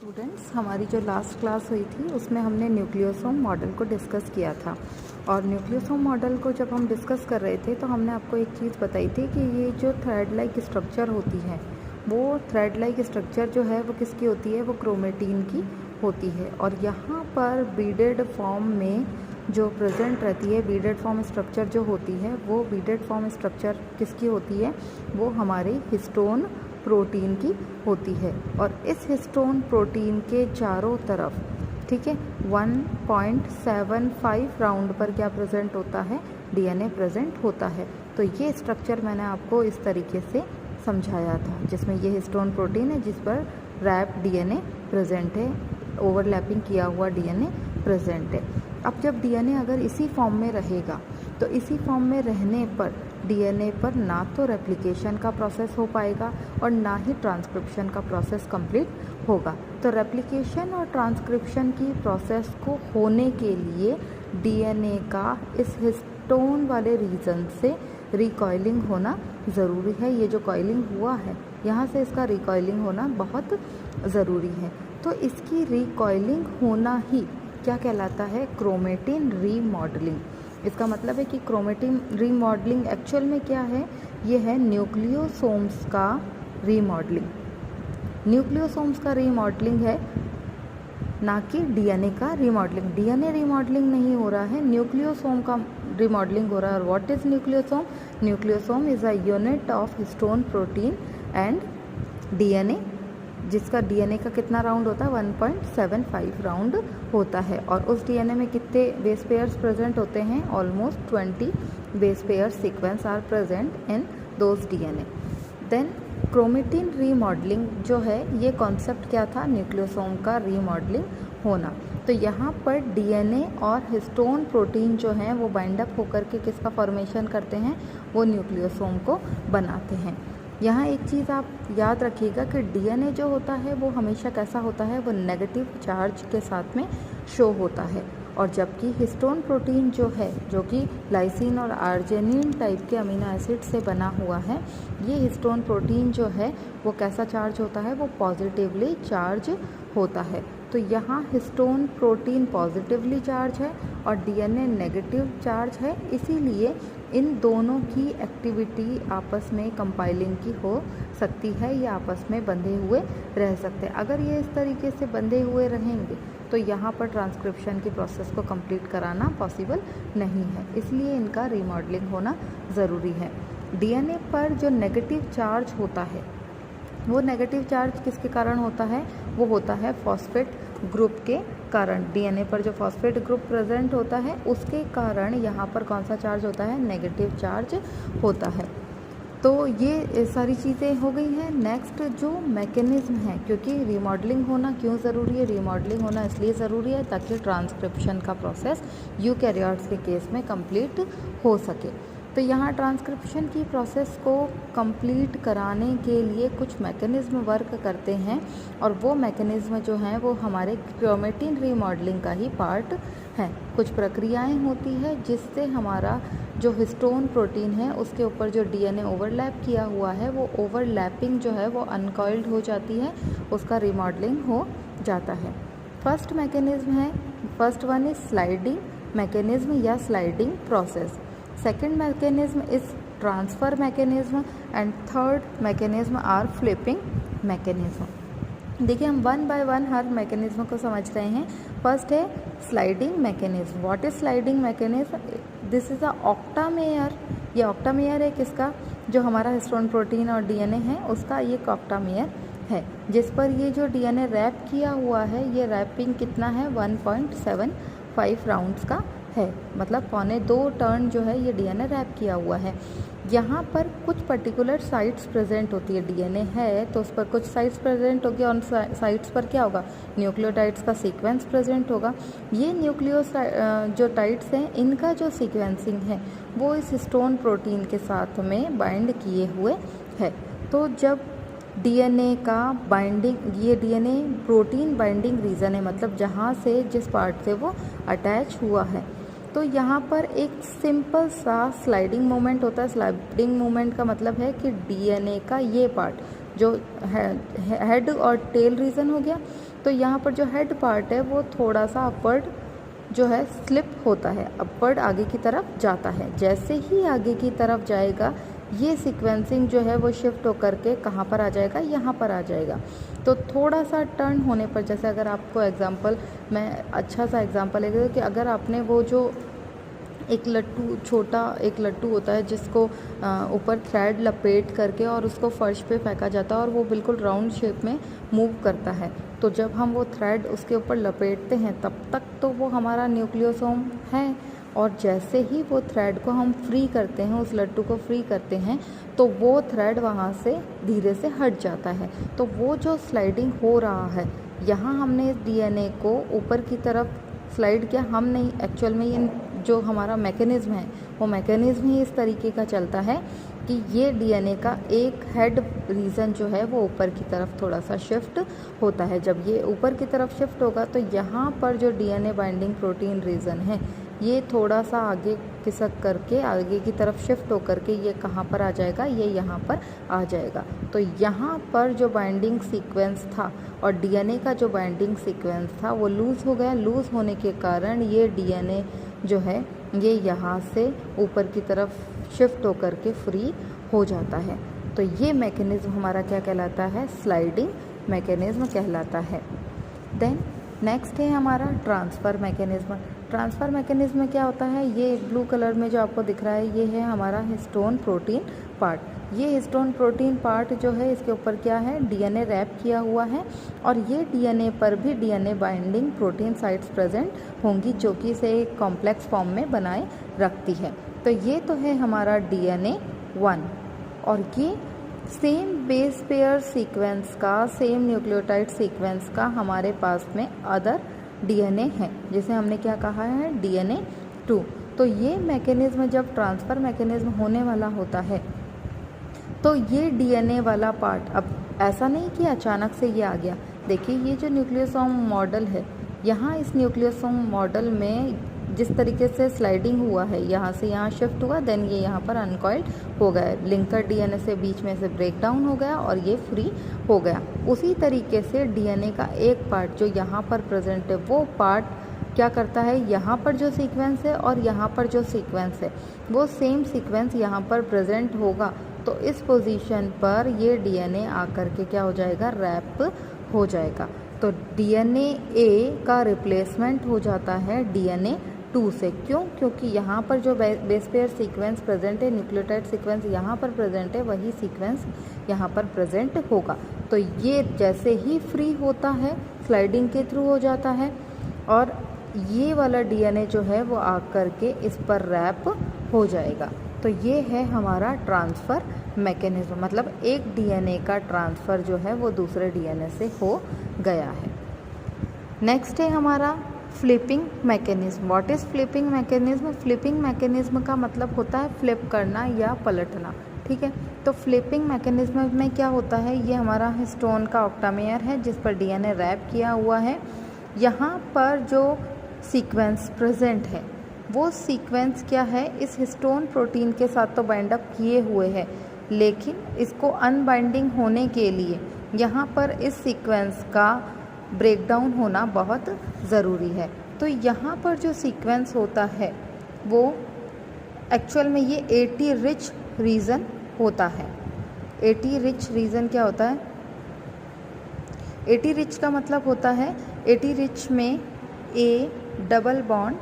Students, हमारी जो last class हुई थी उसमें हमने न्यूक्लियोसोम मॉडल को डिस्कस किया था। और न्यूक्लियोसोम मॉडल को जब हम डिस्कस कर रहे थे तो हमने आपको एक चीज़ बताई थी कि ये जो थ्रेड लाइक स्ट्रक्चर होती है, वो थ्रेड लाइक स्ट्रक्चर जो है वो किसकी होती है, वो क्रोमेटिन की होती है। और यहाँ पर बीडेड फॉर्म में जो प्रेजेंट रहती है, बीडेड फॉर्म स्ट्रक्चर जो होती है, वो बीडेड फॉर्म स्ट्रक्चर किसकी होती है, वो हमारी हिस्टोन प्रोटीन की होती है। और इस हिस्टोन प्रोटीन के चारों तरफ, ठीक है, 1.75 राउंड पर क्या प्रेजेंट होता है, डीएनए प्रेजेंट होता है। तो ये स्ट्रक्चर मैंने आपको इस तरीके से समझाया था, जिसमें ये हिस्टोन प्रोटीन है जिस पर रैप डीएनए प्रेजेंट है, ओवरलैपिंग किया हुआ डीएनए प्रेजेंट है। अब जब डीएनए अगर इसी फॉर्म में रहेगा तो इसी फॉर्म में रहने पर डीएनए पर ना तो रेप्लिकेशन का प्रोसेस हो पाएगा और ना ही ट्रांसक्रिप्शन का प्रोसेस कंप्लीट होगा। तो रेप्लिकेशन और ट्रांसक्रिप्शन की प्रोसेस को होने के लिए डीएनए का इस हिस्टोन वाले रीजन से रिकॉइलिंग होना ज़रूरी है। ये जो कॉइलिंग हुआ है यहाँ से इसका रिकॉइलिंग होना बहुत ज़रूरी है। तो इसकी रिकॉइलिंग होना ही क्या कहलाता है, क्रोमेटिन रीमॉडलिंग। इसका मतलब है कि क्रोमेटिन रीमॉडलिंग एक्चुअल में क्या है, ये है न्यूक्लियोसोम्स का रीमॉडलिंग। न्यूक्लियोसोम्स का रीमॉडलिंग है, ना कि डीएनए का रीमॉडलिंग। डीएनए रीमॉडलिंग नहीं हो रहा है, न्यूक्लियोसोम का रीमॉडलिंग हो रहा है। और what is nucleosome? Nucleosome is a unit of histone protein and DNA, जिसका डीएनए का कितना राउंड होता है, 1.75 राउंड होता है। और उस डीएनए में कितने बेस पेयर्स प्रेजेंट होते हैं, almost 20 base pair sequence are present in those DNA. Then chromatin remodelling जो है, ये कॉन्सेप्ट क्या था, न्यूक्लियोसोम का रीमॉडलिंग होना। तो यहाँ पर डीएनए और हिस्टोन प्रोटीन जो हैं वो बाइंड अप होकर के किसका फॉर्मेशन करते हैं, वो न्यूक्लियोसोम को बनाते हैं। यहाँ एक चीज़ आप याद रखिएगा कि डीएनए जो होता है वो हमेशा कैसा होता है, वो नेगेटिव चार्ज के साथ में शो होता है। और जबकि हिस्टोन प्रोटीन जो है, जो कि लाइसिन और आर्जिनिन टाइप के अमीनो एसिड से बना हुआ है, ये हिस्टोन प्रोटीन जो है वो कैसा चार्ज होता है, वो पॉजिटिवली चार्ज होता है। तो यहाँ हिस्टोन प्रोटीन पॉजिटिवली चार्ज है और डीएनए नेगेटिव चार्ज है, इसीलिए इन दोनों की एक्टिविटी आपस में कंपाइलिंग की हो सकती है, या आपस में बंधे हुए रह सकते हैं। अगर ये इस तरीके से बंधे हुए रहेंगे तो यहाँ पर ट्रांसक्रिप्शन की प्रोसेस को कंप्लीट कराना पॉसिबल नहीं है, इसलिए इनका रीमॉडलिंग होना ज़रूरी है। डीएनए पर जो नेगेटिव चार्ज होता है, वो नेगेटिव चार्ज किसके कारण होता है, वो होता है फॉस्फेट ग्रुप के कारण। डीएनए पर जो फॉस्फेट ग्रुप प्रेजेंट होता है उसके कारण यहाँ पर कौन सा चार्ज होता है, नेगेटिव चार्ज होता है। तो ये सारी चीज़ें हो गई हैं। नेक्स्ट जो मैकेनिज़्म है, क्योंकि रीमॉडलिंग होना क्यों ज़रूरी है, रीमॉडलिंग होना इसलिए ज़रूरी है ताकि ट्रांसक्रिप्शन का प्रोसेस यूकैरियोट्स के केस में कंप्लीट हो सके। तो यहाँ ट्रांसक्रिप्शन की प्रोसेस को कंप्लीट कराने के लिए कुछ मैकेनिज़्म वर्क करते हैं, और वो मैकेनिज़्म जो हैं वो हमारे क्रोमेटिन रीमॉडलिंग का ही पार्ट है। कुछ प्रक्रियाएं होती है जिससे हमारा जो हिस्टोन प्रोटीन है उसके ऊपर जो डीएनए ओवरलैप किया हुआ है, वो ओवरलैपिंग जो है वो अनकॉइल्ड हो जाती है, उसका रीमॉडलिंग हो जाता है। फर्स्ट मैकेनिज़्म है, first one is sliding mechanism या sliding process. Second mechanism is transfer mechanism and third mechanism are flipping mechanism. देखिए, हम वन बाय वन हर मैकेनिज़्म को समझ रहे हैं। फर्स्ट है sliding mechanism. What is sliding mechanism? This is a octamer. ये ऑक्टामेयर है किसका, जो हमारा हिस्टोन प्रोटीन और डीएनए है उसका ये ऑक्टामेयर है, जिस पर ये जो डीएनए रैप किया हुआ है, ये रैपिंग कितना है, 1.75 राउंड्स का है, मतलब 1.25 टर्न जो है ये डीएनए रैप किया हुआ है। यहाँ पर कुछ पर्टिकुलर साइट्स प्रेजेंट होती है, डीएनए है तो उस पर कुछ साइट्स प्रेजेंट होगी, और साइट्स पर क्या होगा, न्यूक्लियोटाइड्स का सीक्वेंस प्रेजेंट होगा। ये जो टाइड्स हैं, इनका जो सीक्वेंसिंग है वो इस हिस्टोन प्रोटीन के साथ में बाइंड किए हुए है। तो जब डीएनए का बाइंडिंग, ये डीएनए प्रोटीन बाइंडिंग रीजन है, मतलब जहाँ से जिस पार्ट से वो अटैच हुआ है, तो यहाँ पर एक सिंपल सा स्लाइडिंग मूवमेंट होता है। स्लाइडिंग मूवमेंट का मतलब है कि डीएनए का ये पार्ट जो हेड और टेल रीजन हो गया, तो यहाँ पर जो हेड पार्ट है वो थोड़ा सा अपवर्ड जो है स्लिप होता है, अपवर्ड आगे की तरफ जाता है। जैसे ही आगे की तरफ जाएगा ये सीक्वेंसिंग जो है वो शिफ्ट होकर के कहाँ पर आ जाएगा, यहाँ पर आ जाएगा। तो थोड़ा सा टर्न होने पर, जैसे अगर आपको एग्जांपल, मैं अच्छा सा एग्जांपल लेंगे कि अगर आपने वो जो एक लट्टू, छोटा एक लट्टू होता है जिसको ऊपर थ्रेड लपेट करके और उसको फर्श पे फेंका जाता है और वो बिल्कुल राउंड शेप में मूव करता है, तो जब हम वो थ्रेड उसके ऊपर लपेटते हैं तब तक तो वो हमारा न्यूक्लियोसोम है, और जैसे ही वो थ्रेड को हम फ्री करते हैं, उस लट्टू को फ्री करते हैं, तो वो थ्रेड वहाँ से धीरे से हट जाता है। तो वो जो स्लाइडिंग हो रहा है, यहाँ हमने डीएनए को ऊपर की तरफ स्लाइड किया, हम नहीं, एक्चुअल में ये जो हमारा मैकेनिज़्म है वो मैकेनिज़्म ही इस तरीके का चलता है कि ये डीएनए का एक हेड रीजन जो है वो ऊपर की तरफ थोड़ा सा शिफ्ट होता है। जब ये ऊपर की तरफ शिफ्ट होगा तो यहाँ पर जो डीएनए बाइंडिंग प्रोटीन रीजन है ये थोड़ा सा आगे खिसक करके आगे की तरफ शिफ्ट होकर के ये कहाँ पर आ जाएगा, ये यहाँ पर आ जाएगा। तो यहाँ पर जो बाइंडिंग सीक्वेंस था और डीएनए का जो बाइंडिंग सीक्वेंस था वो लूज़ हो गया। लूज़ होने के कारण ये डीएनए जो है ये यहाँ से ऊपर की तरफ शिफ्ट होकर के फ्री हो जाता है। तो ये मैकेनिज़्म हमारा क्या कहलाता है, स्लाइडिंग मैकेनिज़्म कहलाता है। देन नेक्स्ट है हमारा ट्रांसफ़र मैकेनिज़्म। ट्रांसफ़र मैकेनिज़्म में क्या होता है, ये ब्लू कलर में जो आपको दिख रहा है ये है हमारा हिस्टोन प्रोटीन पार्ट। ये हिस्टोन प्रोटीन पार्ट जो है इसके ऊपर क्या है, डीएनए रैप किया हुआ है, और ये डीएनए पर भी DNA binding protein sites present होंगी जो कि इसे एक कॉम्प्लेक्स फॉर्म में बनाए रखती है। तो ये तो है हमारा डीएनए 1, और ये सेम बेस पेयर सीक्वेंस का, सेम न्यूक्लियोटाइड सीक्वेंस का हमारे पास में अदर डीएनए है, जिसे हमने क्या कहा है, डीएनए 2। तो ये मैकेनिज़्म जब ट्रांसफ़र मैकेनिज़्म होने वाला होता है तो ये डीएनए वाला पार्ट, अब ऐसा नहीं कि अचानक से ये आ गया। देखिए ये जो न्यूक्लियोसोम मॉडल है, यहाँ इस न्यूक्लियोसोम मॉडल में जिस तरीके से स्लाइडिंग हुआ है, यहाँ से यहाँ शिफ्ट हुआ, देन ये यहाँ पर अनकॉइल्ड हो गया, लिंकर डीएनए से बीच में से ब्रेक डाउन हो गया और ये फ्री हो गया। उसी तरीके से डीएनए का एक पार्ट जो यहाँ पर प्रेजेंट है वो पार्ट क्या करता है, यहाँ पर जो सीक्वेंस है और यहाँ पर जो सीक्वेंस है वो सेम सीक्वेंस यहाँ पर प्रेजेंट होगा, तो इस पोजीशन पर ये डीएनए आकर के क्या हो जाएगा, रैप हो जाएगा। तो डीएनए ए का रिप्लेसमेंट हो जाता है डीएनए 2 से। क्यों? क्योंकि यहाँ पर जो बेस पेयर सीक्वेंस प्रेजेंट है, न्यूक्लियोटाइड सीक्वेंस यहाँ पर प्रेजेंट है, वही सीक्वेंस यहाँ पर प्रेजेंट होगा। तो ये जैसे ही फ्री होता है स्लाइडिंग के थ्रू हो जाता है, और ये वाला डीएनए जो है वो आकर के इस पर रैप हो जाएगा। तो ये है हमारा ट्रांसफ़र मैकेनिज़्म, मतलब एक डीएनए का ट्रांसफ़र जो है वो दूसरे डीएनए से हो गया है। नेक्स्ट है हमारा flipping mechanism. What is flipping mechanism? Flipping mechanism का मतलब होता है फ्लिप करना या पलटना, ठीक है। तो फ्लिपिंग मैकेनिज़्म में क्या होता है, ये हमारा हिस्टोन का ऑक्टामेयर है जिस पर डीएनए रैप किया हुआ है। यहाँ पर जो सीक्वेंस प्रेजेंट है वो सीक्वेंस क्या है, इस हिस्टोन प्रोटीन के साथ तो बाइंड अप किए हुए है, लेकिन इसको अनबाइंडिंग होने के लिए यहाँ पर इस सीक्वेंस का ब्रेकडाउन होना बहुत ज़रूरी है। तो यहाँ पर जो सीक्वेंस होता है वो एक्चुअल में ये AT रिच रीजन होता है। AT रिच रीजन क्या होता है? AT रिच का मतलब होता है, AT रिच में A डबल बॉन्ड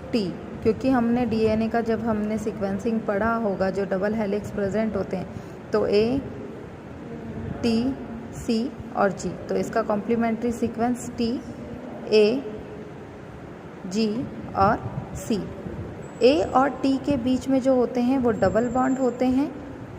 T, क्योंकि हमने डीएनए का जब हमने सीक्वेंसिंग पढ़ा होगा जो डबल हेलिक्स प्रेजेंट होते हैं, तो A T C और G, तो इसका complementary sequence T A G और C। A और T के बीच में जो होते हैं वो डबल बॉन्ड होते हैं,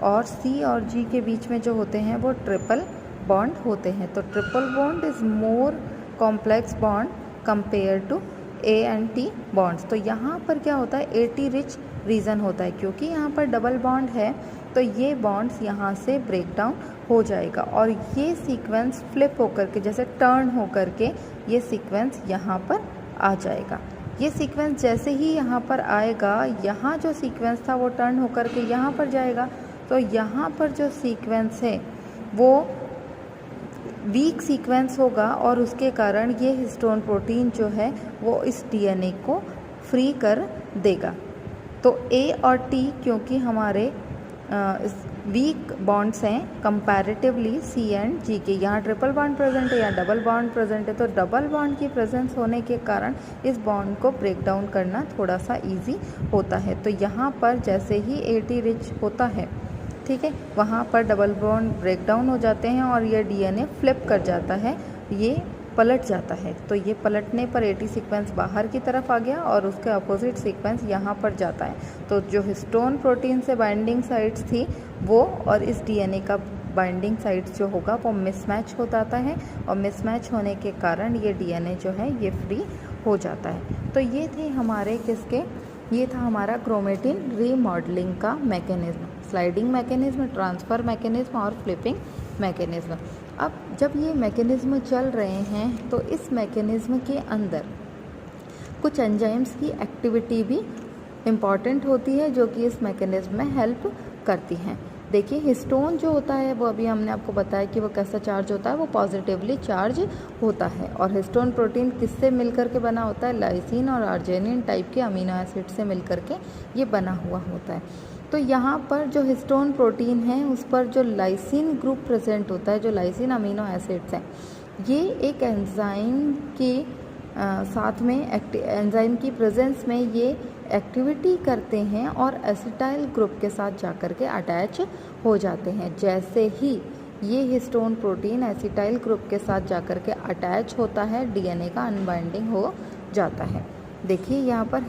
और C और G के बीच में जो होते हैं वो ट्रिपल बॉन्ड होते हैं। तो triple bond is more complex bond compare to A and T bonds. तो यहाँ पर क्या होता है, AT रिच रीजन होता है, क्योंकि यहाँ पर डबल बॉन्ड है तो ये बॉन्ड्स यहाँ से ब्रेक डाउन हो जाएगा और ये सीक्वेंस फ्लिप होकर के, जैसे टर्न होकर के ये सीक्वेंस यहाँ पर आ जाएगा। ये सीक्वेंस जैसे ही यहाँ पर आएगा, यहाँ जो सीक्वेंस था वो टर्न होकर के यहाँ पर जाएगा, तो यहाँ पर जो सीक्वेंस है वो वीक सीक्वेंस होगा और उसके कारण ये हिस्टोन प्रोटीन जो है वो इस डीएनए को फ्री कर देगा। तो ए और टी क्योंकि हमारे वीक बॉन्ड्स हैं कंपैरेटिवली सी एंड जी के, यहाँ ट्रिपल बॉन्ड प्रेजेंट है या डबल बॉन्ड प्रेजेंट है, तो डबल बॉन्ड की प्रेजेंस होने के कारण इस बॉन्ड को ब्रेक डाउन करना थोड़ा सा इजी होता है। तो यहाँ पर जैसे ही एटी रिच होता है, ठीक है, वहाँ पर डबल बॉन्ड ब्रेक डाउन हो जाते हैं और ये डीएनए फ्लिप कर जाता है, ये पलट जाता है। तो ये पलटने पर एटी सीक्वेंस बाहर की तरफ आ गया और उसके अपोजिट सीक्वेंस यहाँ पर जाता है। तो जो हिस्टोन प्रोटीन से बाइंडिंग साइट्स थी वो और इस डीएनए का बाइंडिंग साइट्स जो होगा वो मिसमैच हो जाता है और मिसमैच होने के कारण ये डीएनए जो है ये फ्री हो जाता है। तो ये थे हमारे किसके, ये था हमारा क्रोमेटिन रीमॉडलिंग का mechanism, sliding mechanism, transfer mechanism और फ्लिपिंग मैकेनिज्म। अब जब ये मैकेनिज्म चल रहे हैं तो इस मैकेनिज्म के अंदर कुछ एंजाइम्स की एक्टिविटी भी इम्पॉर्टेंट होती है जो कि इस मैकेनिज्म में हेल्प करती हैं। देखिए हिस्टोन जो होता है वो अभी हमने आपको बताया कि वो कैसा चार्ज होता है, वो पॉजिटिवली चार्ज होता है। और हिस्टोन प्रोटीन किससे मिलकर के बना होता है, लाइसिन और आर्जिनिन टाइप के अमीनो एसिड से मिलकर के ये बना हुआ होता है। तो यहाँ पर जो हिस्टोन प्रोटीन है उस पर जो लाइसिन ग्रुप प्रेजेंट होता है, जो लाइसिन अमीनो एसिड्स हैं, ये एक एंजाइम के साथ में एंजाइम की प्रेजेंस में ये एक्टिविटी करते हैं और एसिटाइल ग्रुप के साथ जाकर के अटैच हो जाते हैं। जैसे ही ये हिस्टोन प्रोटीन एसिटाइल ग्रुप के साथ जाकर के अटैच होता है, डीएनए का अनबाइंडिंग हो जाता है। देखिए यहाँ पर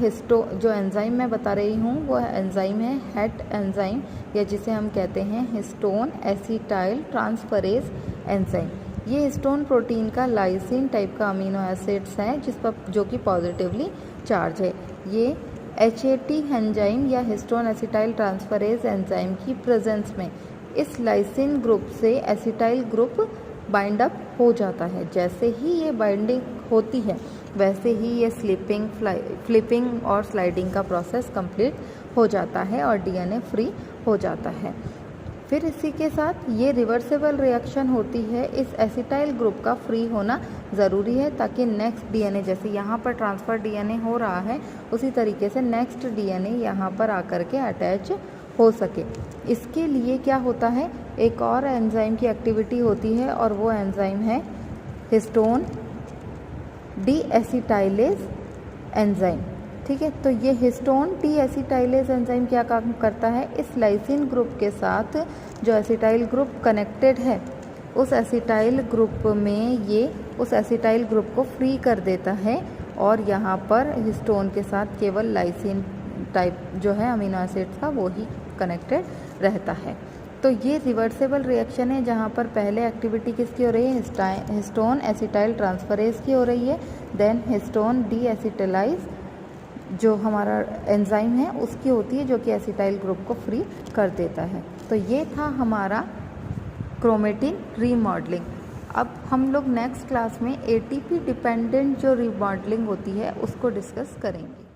जो एंजाइम मैं बता रही हूँ वो एंजाइम है हेट एंजाइम, या जिसे हम कहते हैं हिस्टोन एसिटाइल ट्रांसफरेज एंजाइम। ये हिस्टोन प्रोटीन का लाइसिन टाइप का अमीनो एसिड्स है जिस पर जो कि पॉजिटिवली चार्ज है। ये HAT एंजाइम या हिस्टोन एसिटाइल ट्रांसफरेज एंजाइम की प्रेजेंस में इस लाइसिन ग्रुप से एसिटाइल ग्रुप बाइंड अप हो जाता है। जैसे ही ये बाइंडिंग होती है वैसे ही ये फ्लिपिंग और स्लाइडिंग का प्रोसेस कंप्लीट हो जाता है और डीएनए फ्री हो जाता है। फिर इसी के साथ ये रिवर्सिबल रिएक्शन होती है, इस एसिटाइल ग्रुप का फ्री होना ज़रूरी है ताकि नेक्स्ट डीएनए, जैसे यहाँ पर ट्रांसफ़र डीएनए हो रहा है उसी तरीके से नेक्स्ट डीएनए यहाँ पर आकर के अटैच हो सके। इसके लिए क्या होता है, एक और एंजाइम की एक्टिविटी होती है और वो एंजाइम है हिस्टोन डीएसिटाइलेज एंजाइम। ठीक है, तो ये हिस्टोन डीएसिटाइलेज एंजाइम क्या काम करता है, इस लाइसिन ग्रुप के साथ जो एसिटाइल ग्रुप कनेक्टेड है उस एसिटाइल ग्रुप में ये उस एसिटाइल ग्रुप को फ्री कर देता है और यहाँ पर हिस्टोन के साथ केवल लाइसिन टाइप जो है अमीनो एसिड्स का वो ही कनेक्टेड रहता है। तो ये रिवर्सिबल रिएक्शन है जहाँ पर पहले एक्टिविटी किसकी हो रही है, हिस्टोन एसिटाइल ट्रांसफरेज की हो रही है, देन हिस्टोन डीएसिटाइलाइज जो हमारा एंजाइम है उसकी होती है जो कि एसिटाइल ग्रुप को फ्री कर देता है। तो ये था हमारा क्रोमेटिन रीमॉडलिंग। अब हम लोग नेक्स्ट क्लास में एटीपी डिपेंडेंट जो रीमॉडलिंग होती है उसको डिस्कस करेंगे।